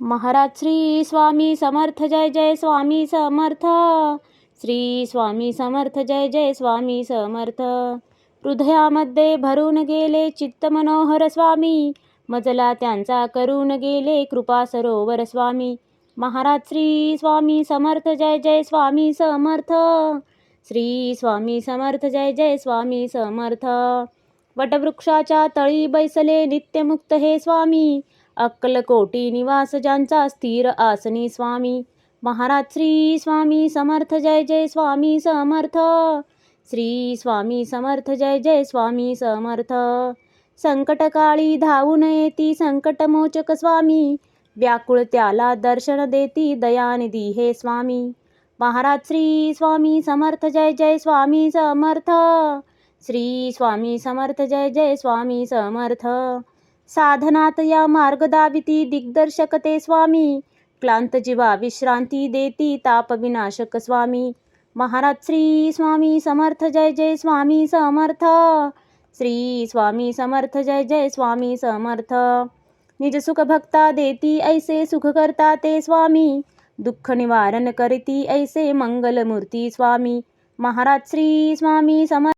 महाराज श्री स्वामी समर्थ जय जय स्वामी समर्थ. श्री स्वामी समर्थ जय जय स्वामी समर्थ. हृदयामध्ये भरून गेले चित्त मनोहर स्वामी, मजला त्यांचा करून गेले कृपा सरोवर स्वामी. महाराज श्री स्वामी समर्थ जय जय स्वामी समर्थ. श्री स्वामी समर्थ जय जय स्वामी समर्थ. वटवृक्षाच्या तळी बैसले नित्यमुक्त हे स्वामी, अक्कलकोटी निवास ज्यांचा स्थिर आसनी स्वामी. महाराज श्री स्वामी समर्थ जय जय स्वामी समर्थ. श्री स्वामी समर्थ जय जय स्वामी समर्थ. संकटकाळी धावून येती संकटमोचक स्वामी, व्याकुळ त्याला दर्शन देती दयानिधी हे स्वामी. महाराज श्री स्वामी समर्थ जय जय स्वामी समर्थ. श्री स्वामी समर्थ जय जय स्वामी समर्थ. साधनात या मार्ग दाविती दिग्दर्शक ते स्वामी, क्लांत जीवा विश्रांती देती ताप विनाशक स्वामी. महाराज श्री स्वामी समर्थ जय जय स्वामी समर्थ. श्री स्वामी समर्थ जय जय स्वामी समर्थ. निज सुख भक्ता देती ऐसे सुख करता ते स्वामी, दुःख निवारण करती ऐसे मंगलमूर्ती स्वामी. महाराज श्री स्वामी समर्थ